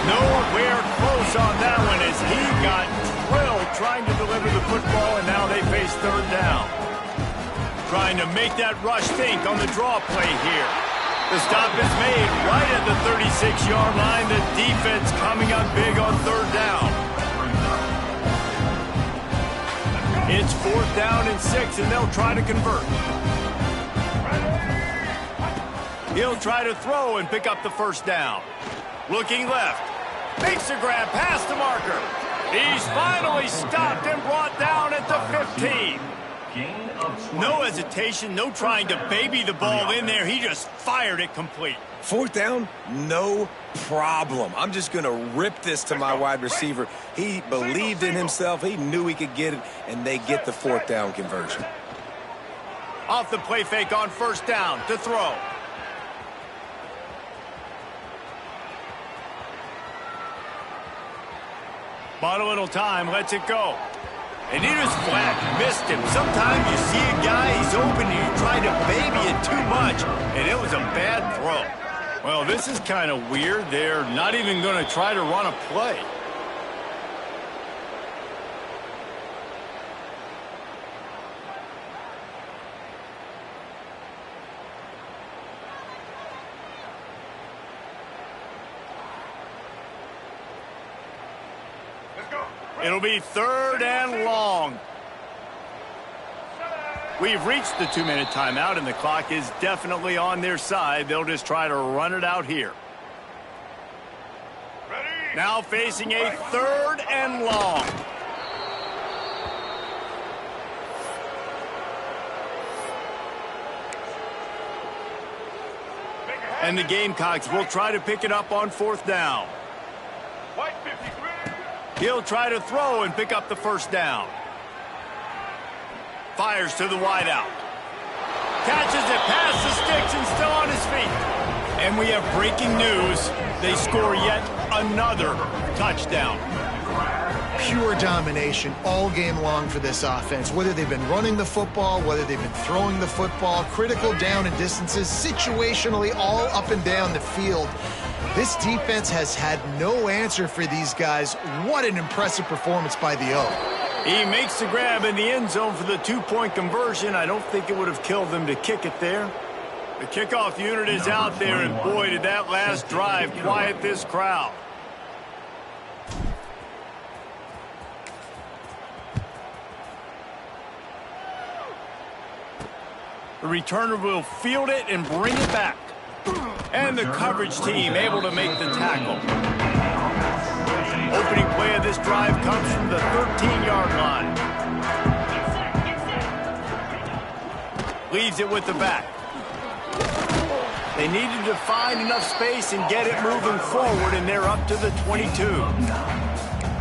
Nowhere close on that one as he got drilled trying to deliver the football, and now they face third down. Trying to make that rush think on the draw play here. The stop is made right at the 36-yard line. The defense coming up big on third down. It's fourth down and 6, and they'll try to convert. He'll try to throw and pick up the first down. Looking left. Makes a grab past the marker. He's finally stopped and brought down at the 15. No hesitation, no trying to baby the ball in there. He just fired it complete. Fourth down, no problem. I'm just going to rip this to my wide receiver. He believed in himself. He knew he could get it, and they get the fourth down conversion. Off the play fake on first down to throw. Bought a little time, lets it go. And he just flat missed him. Sometimes you see a guy, he's open, and you try to baby it too much, and it was a bad throw. Well, this is kind of weird. They're not even going to try to run a play. It'll be third and long. We've reached the 2-minute timeout, and the clock is definitely on their side. They'll just try to run it out here. Ready? Now facing a third and long. And the Gamecocks will try to pick it up on fourth down. He'll try to throw and pick up the first down. Fires to the wideout. Catches it past the sticks and still on his feet. And we have breaking news. They score yet another touchdown. Pure domination all game long for this offense. Whether they've been running the football, whether they've been throwing the football, critical down and distances, situationally all up and down the field. This defense has had no answer for these guys. What an impressive performance by the O. He makes the grab in the end zone for the 2-point conversion. I don't think it would have killed them to kick it there. The kickoff unit is out there, and boy, did that last drive quiet this crowd. The returner will field it and bring it back. And the coverage team able to make the tackle. Opening play of this drive comes from the 13-yard line. Leaves it with the back. They needed to find enough space and get it moving forward, and they're up to the 22.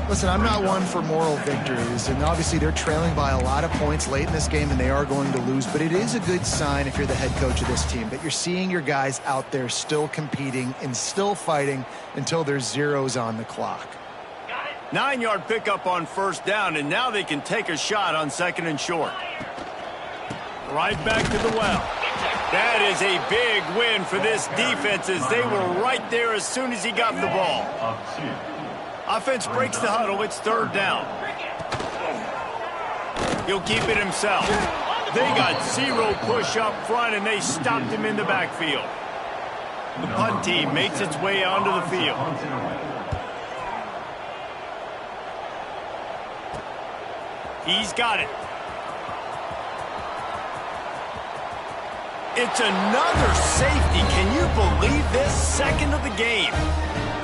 Listen, I'm not one for moral victories, and obviously they're trailing by a lot of points late in this game, and they are going to lose, but it is a good sign if you're the head coach of this team that you're seeing your guys out there still competing and still fighting until there's zeros on the clock. 9-yard pickup on first down, and now they can take a shot on second and short. Right back to the well. That is a big win for this defense as they were right there as soon as he got the ball. Offense breaks the huddle. It's third down. He'll keep it himself. They got zero push up front, and they stopped him in the backfield. The punt team makes its way onto the field. He's got it. It's another safety. Can you believe this? Second of the game.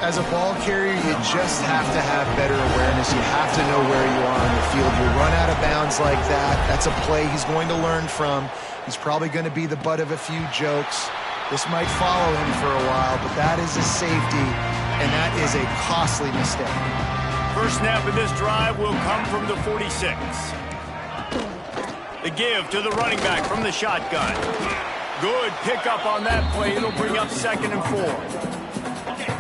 As a ball carrier, you just have to have better awareness. You have to know where you are on the field. You run out of bounds like that. That's a play he's going to learn from. He's probably going to be the butt of a few jokes. This might follow him for a while, but that is a safety, and that is a costly mistake. First snap of this drive will come from the 46. The give to the running back from the shotgun. Good pickup on that play. It'll bring up second and 4.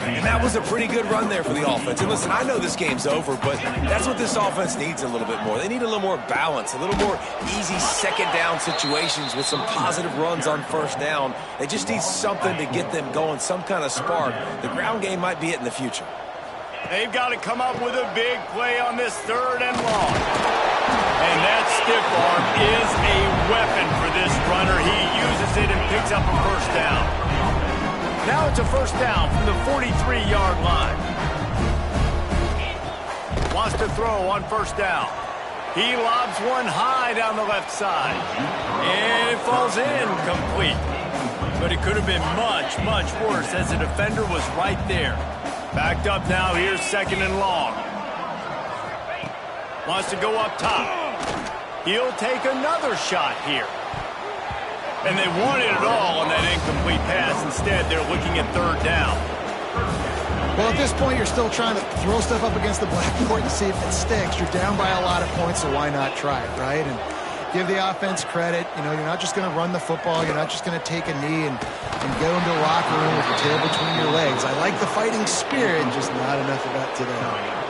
And that was a pretty good run there for the offense. And listen, I know this game's over, but that's what this offense needs a little bit more. They need a little more balance, a little more easy second down situations with some positive runs on first down. They just need something to get them going, some kind of spark. The ground game might be it in the future. They've got to come up with a big play on this 3rd and long. And that stiff arm is a weapon for this runner. He uses it and picks up a first down. Now it's a first down from the 43-yard line. Wants to throw on first down. He lobs one high down the left side. And it falls in complete. But it could have been much, much worse as the defender was right there. Backed up now, here's 2nd and long. Wants to go up top. He'll take another shot here. And they wanted it all on that incomplete pass. Instead, they're looking at 3rd down. Well, at this point, you're still trying to throw stuff up against the blackboard and see if it sticks. You're down by a lot of points, so why not try it, right? And give the offense credit. You know, you're not just going to run the football. You're not just going to take a knee and go into the locker room with your tail between your legs. I like the fighting spirit, just not enough of that today.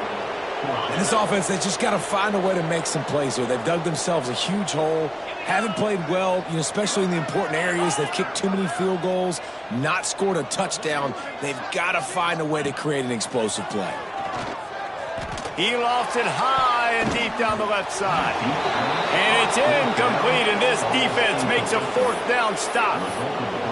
And this offense, they just got to find a way to make some plays here. They've dug themselves a huge hole. Haven't played well, you know, especially in the important areas. They've kicked too many field goals, not scored a touchdown. They've got to find a way to create an explosive play. He lofts it high and deep down the left side. And it's incomplete, and this defense makes a 4th down stop.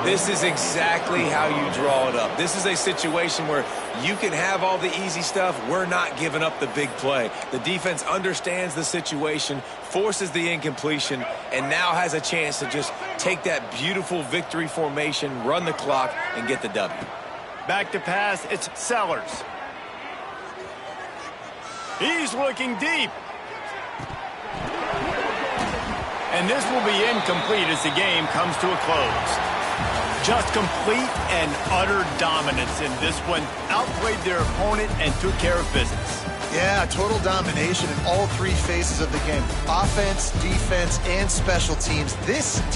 This is exactly how you draw it up. This is a situation where you can have all the easy stuff. We're not giving up the big play. The defense understands the situation, forces the incompletion, and now has a chance to just take that beautiful victory formation, run the clock, and get the W. Back to pass, it's Sellers. He's looking deep. And this will be incomplete as the game comes to a close. Just complete and utter dominance in this one. Outplayed their opponent and took care of business. Yeah, total domination in all 3 phases of the game. Offense, defense, and special teams. This team